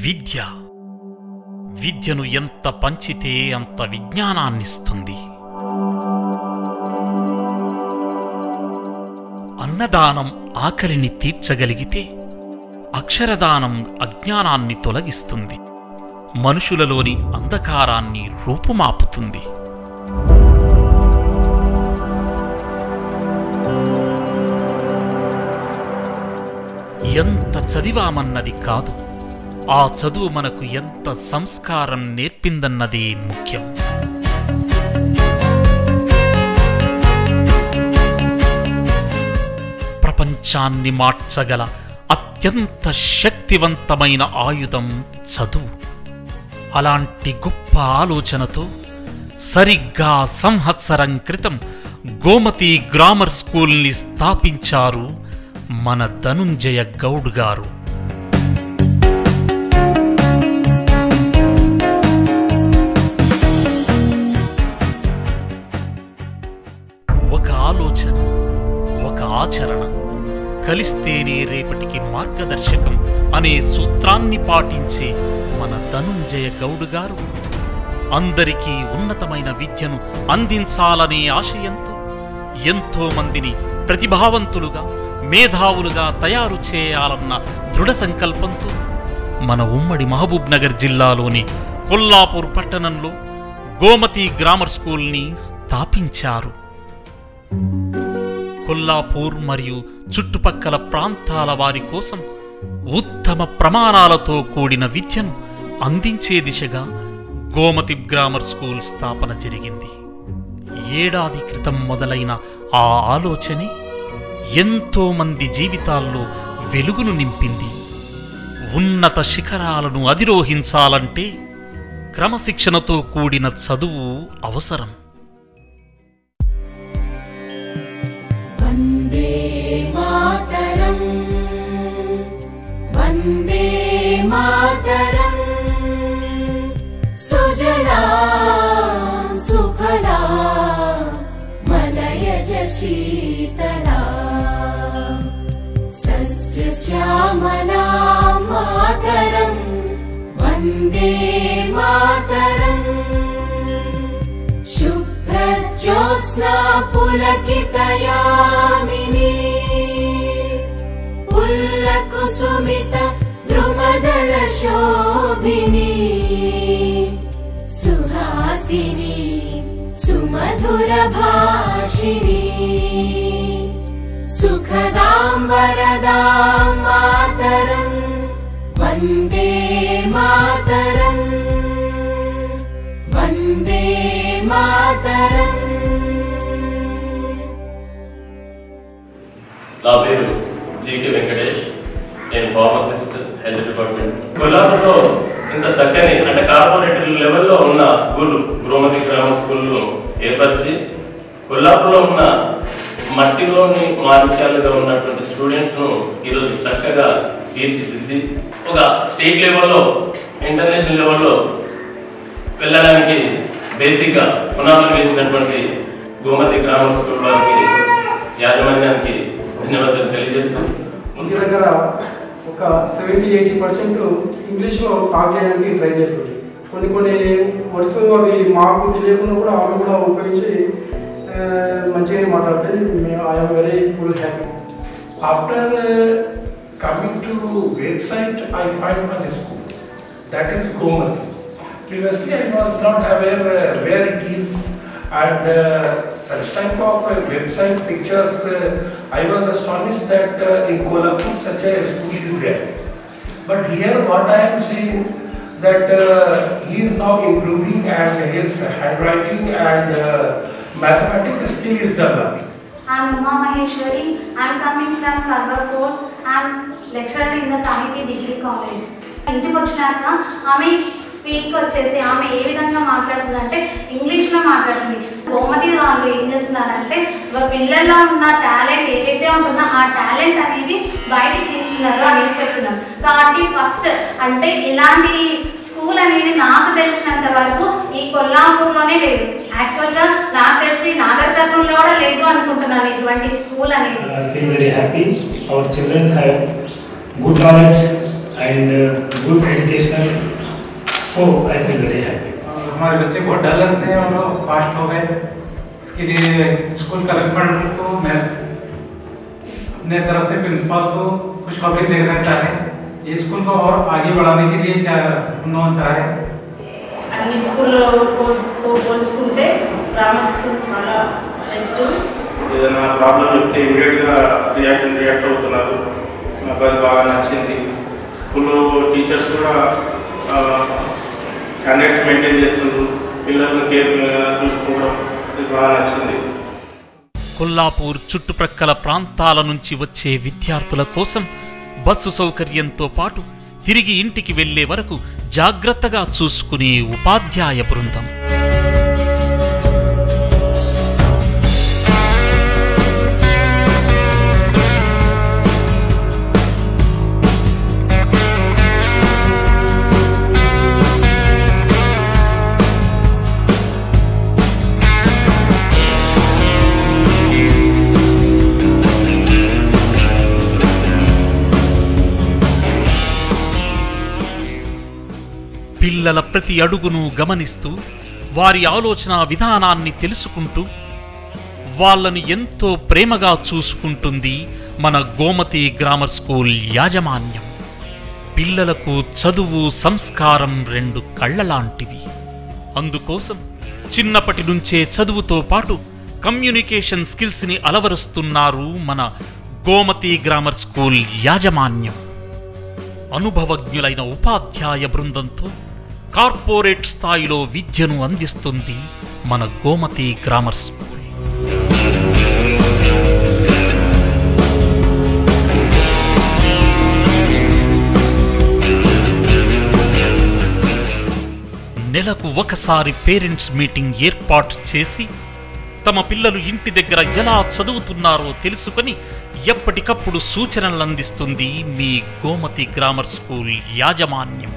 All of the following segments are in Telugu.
విద్య విద్యను ఎంత పంచితే అంత విజ్ఞానాన్నిస్తుంది. అన్నదానం ఆకలిని తీర్చగలిగితే అక్షరదానం అజ్ఞానాన్ని తొలగిస్తుంది. మనుషులలోని అంధకారాన్ని రూపుమాపుతుంది. ఎంత చదివామన్నది కాదు, ఆ చదువు మనకు ఎంత సంస్కారం నేర్పిందన్నదే ముఖ్యం. ప్రపంచాన్ని మార్చగల అత్యంత శక్తివంతమైన ఆయుధం చదువు. అలాంటి గొప్ప ఆలోచనతో సరిగ్గా సంవత్సరం క్రితం గోమతి గ్రామర్ స్కూల్ని స్థాపించారు మన ధనుంజయ గౌడ్ గారు. ఒక ఆలోచన, ఒక ఆచరణ కలిస్తేనే రేపటికి మార్గదర్శకం అనే సూత్రాన్ని పాటించే మన ధనుంజయ గౌడ్ గారు అందరికీ ఉన్నతమైన విద్యను అందించాలనే ఆశయంతో ఎంతో మందిని ప్రతిభావంతులుగా, మేధావులుగా తయారు చేయాలన్న దృఢ సంకల్పంతో మన ఉమ్మడి మహబూబ్ నగర్ జిల్లాలోని కొల్లాపూర్ పట్టణంలో గోమతి గ్రామర్ స్కూల్ని స్థాపించారు. కొల్లాపూర్ మరియు చుట్టుపక్కల ప్రాంతాల వారి కోసం ఉత్తమ ప్రమాణాలతో కూడిన విద్యను అందించే దిశగా గోమతి గ్రామర్ స్కూల్ స్థాపన జరిగింది. ఏడాది క్రితం మొదలైన ఆ ఆలోచనే ఎంతో మంది జీవితాల్లో వెలుగును నింపింది. ఉన్నత శిఖరాలను అధిరోహించాలంటే క్రమశిక్షణతో కూడిన చదువు అవసరం. వందే మాతరం, వందే మాతరం, సుజలా సుఫలా మలయజ శీతలా సస్యశ్యామలా మాతరం, వందే మాతరం, శుభ్రజ్యోత్స్నా పులకితయామినీ పుల్లకుసుమిత ద్రుమదళ శోభినీ సుహాసినీ సుమధుర భాషినీ సుఖదాం వరదాం మాతరం, వందే మాతరం, వందే మాతరం. నా పేరు జీకే వెంకటేష్. నేను ఫార్మసిస్ట్, హెల్త్ డిపార్ట్మెంట్. కొల్లాపూర్లో ఇంత చక్కని అంటే కార్పొరేటర్ లెవెల్లో ఉన్న స్కూల్ గోమతి గ్రామర్ స్కూల్ను ఏర్పరిచి కొల్లాపూర్లో ఉన్న మట్టిలోని మాణిక్యాలుగా ఉన్నటువంటి స్టూడెంట్స్ను ఈరోజు చక్కగా తీర్చిదిద్ది ఒక స్టేట్ లెవెల్లో, ఇంటర్నేషనల్ లెవెల్లో వెళ్ళడానికి బేసిక్గా పునాదులు వేసినటువంటి గోమతి గ్రామర్ స్కూల్ వారికి, యాజమాన్యానికి ధన్యవాదాలు తెలియజేస్తాం. ఇంటి దగ్గర ఒక 70-80% ఇంగ్లీష్లో టాక్ చేయడానికి ట్రై చేస్తుంది. కొన్ని వర్డ్స్ అవి మాకు తెలియకుండా కూడా ఆమె కూడా ఉపయోగించి మంచిగానే మాట్లాడుతుంది. I'm very full happy. After coming to website, I find one school, that is Gomati. Previously, I was not aware where it is, and such type of website pictures, I was astonished that in Kolhapur such a school is there. But here, what I am seeing that he is now improving, and his handwriting and mathematics skill is developing. I am Uma Maheshwari. I am coming from Karwarpur. I am lecturer in the Sahiti Degree College. ఇంటికి వచ్చినాక ఆమె స్పీక్ వచ్చేసి ఆమె ఏ విధంగా మాట్లాడుతుందంటే ఇంగ్లీష్లో మాట్లాడుతుంది. గోమతి వాళ్ళు ఏం చేస్తున్నారంటే పిల్లల్లో ఉన్న టాలెంట్ ఏదైతే ఉంటుందో ఆ టాలెంట్ అనేది బయటికి తీస్తున్నారు అనేసి చెప్తున్నారు. కాబట్టి ఫస్ట్ అంటే ఇలాంటి స్కూల్ అనేది నాకు తెలిసినంత వరకు ఈ కొల్లాపూర్లోనే లేదు. యాక్చువల్గా నాకు తెలిసి నాగర్ కర్నూలులో కూడా లేదు అనుకుంటున్నాను ఇటువంటి స్కూల్ అనేది. I feel very happy. Our children have good knowledge and and good educational. So I feel very happy. हमारे बच्चे बहुत डर थे और लोग फास्ट हो गए। इसके लिए स्कूल करेस्पॉन्डेंट को मैं अपने तरफ से प्रिंसिपल को खुशखबरी देना चाह रहे हैं। ये स्कूल को और आगे बढ़ाने के लिए उन्होंने चाह रहे हैं। అన్ని స్కూల్తో పోల్చుకుంటే గ్రామర్ స్కూల్ చాలా బెస్ట్. ఏదైనా ప్రాబ్లం చెప్తే ఇమీడియట్గా రియాక్ట్ అవుతున్నారు. నాకు అది బాగా నచ్చింది. స్కూల్లో టీచర్స్ కూడా స్టాండర్డ్స్ మెయింటైన్ చేస్తున్నారు. పిల్లలను కేర్ఫుల్గా చూసుకోవడం ఇది బాగా నచ్చింది. కొల్లాపూర్ చుట్టుప్రక్కల ప్రాంతాల నుంచి వచ్చే విద్యార్థుల కోసం బస్సు సౌకర్యంతో పాటు తిరిగి ఇంటికి వెళ్లే వరకు జాగ్రత్తగా చూసుకునే ఉపాధ్యాయ బృందం. పిల్లల ప్రతి అడుగును గమనిస్తూ వారి ఆలోచన విధానాన్ని తెలుసుకుంటూ వాళ్ళను ఎంతో ప్రేమగా చూసుకుంటుంది మన గోమతి గ్రామర్ స్కూల్ యాజమాన్యం. పిల్లలకు చదువు సంస్కారం రెండు కళ్ళలాంటివి. అందుకోసం చిన్నప్పటి నుంచే చదువుతో పాటు కమ్యూనికేషన్ స్కిల్స్ని అలవరుస్తున్నారు మన గోమతి గ్రామర్ స్కూల్ యాజమాన్యం. అనుభవజ్ఞులైన ఉపాధ్యాయ బృందంతో కార్పొరేట్ స్థాయిలో విద్యను అందిస్తుంది మన గోమతి గ్రామర్ స్కూల్. నెలకు ఒకసారి పేరెంట్స్ మీటింగ్ ఏర్పాటు చేసి తమ పిల్లలు ఇంటి దగ్గర ఎలా చదువుతున్నారో తెలుసుకొని ఎప్పటికప్పుడు సూచనలు అందిస్తుంది మీ గోమతి గ్రామర్ స్కూల్ యాజమాన్యం.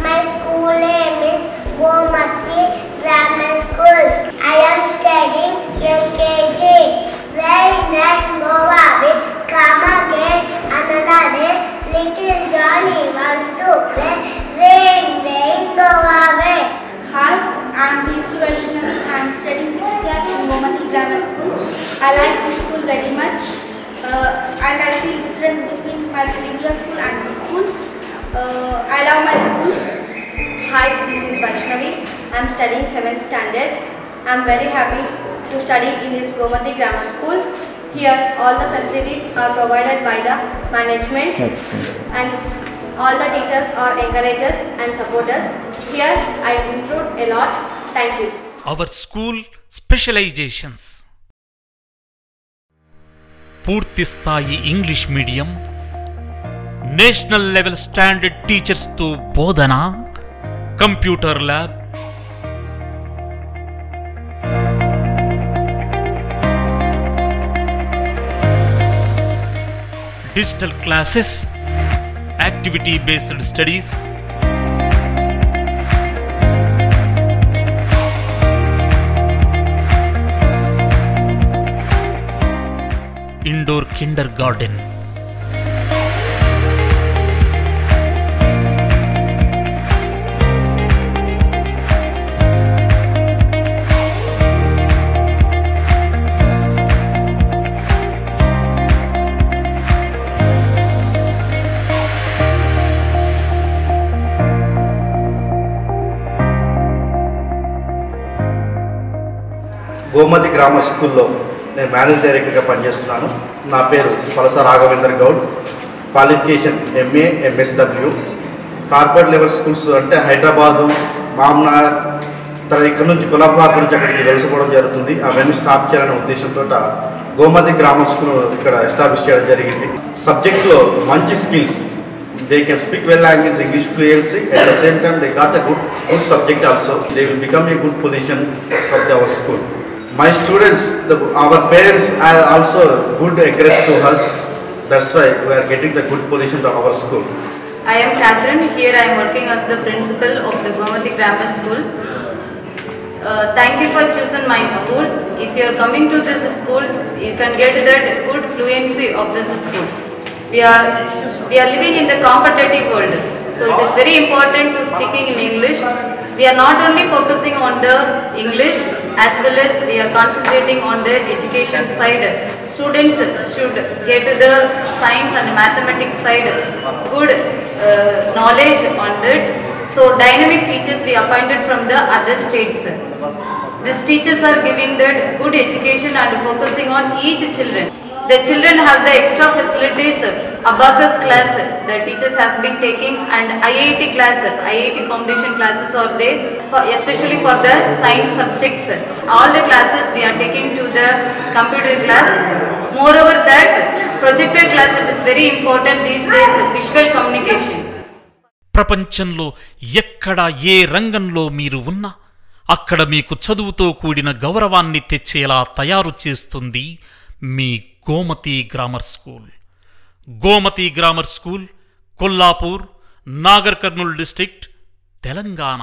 My school name is Gomati Grammar School. I am studying LKG. Rain, go away, come again another day. Little Johnny wants to play. Rain, go away. Hi, I am Vaishnavi. I am studying 6th class in Gomati Grammar School. I like this school very much and I feel difference between my previous school and this school. I love my school. Hi, this is Vaishnavi. I am studying 7th standard. I am very happy to study in this Gomati Grammar School. Here, all the facilities are provided by the management and all the teachers are encouragers and supporters. Here, I improved a lot. Thank you. Our school specializations. పూర్తి స్థాయి English medium, national level standard టీచర్స్తో బోధన, computer lab, digital classes, activity based studies, indoor kindergarten, Gomathi grammar స్కూల్లో నేను మేనేజ్ డైరెక్టర్గా పనిచేస్తున్నాను. నా పేరు Palasa Raghavender Goud. Qualification MA MSW. Corporate level schools అంటే హైదరాబాదు, మామ్నార్, తర్వాత ఇక్కడ నుంచి కొల్లాపూర్ నుంచి అక్కడికి వెలుసుకోవడం జరుగుతుంది. అవన్నీ స్టాప్ చేయాలనే ఉద్దేశంతో గోమతి గ్రామర్ స్కూల్ ఇక్కడ ఎస్టాబ్లిష్ చేయడం జరిగింది. సబ్జెక్ట్లో మంచి skills, they can speak well language, English fluency, at the same time they got a good subject also. They will become a good position for our school. My students, our parents are also good encouraged to us. That's why we are getting the good position to our school. I am Catherine. Here I am working as the principal of the Gomati Grammar School. Thank you for choosing my school. If you are coming to this school, you can get that good fluency of this school. we are living in the competitive world. So it is very important to speaking in English. We are not only focusing on the English, as well as we are concentrating on the education side. Students should get to the science and mathematics side, good knowledge on that. So dynamic teachers we appointed from the other states. These teachers are giving that good education and focusing on each children. The children have the extra facilities, abacus class the teachers has been taking, and IIT class, IIT foundation classes are there, especially for the science subjects. All the classes we are taking to the computer class. Moreover that, projector class, it is very important these days, visual communication. ప్రపంచంలో ఎక్కడ ఏ రంగంలో మీరు ఉన్నా అక్కడ మీకు చదువుతో కూడిన గౌరవాన్ని తెచ్చేలా తయారు చేస్తుంది మీ Gomathi grammar school. Gomathi grammar school, Kollapur, Nagar Kurnool district, Telangana.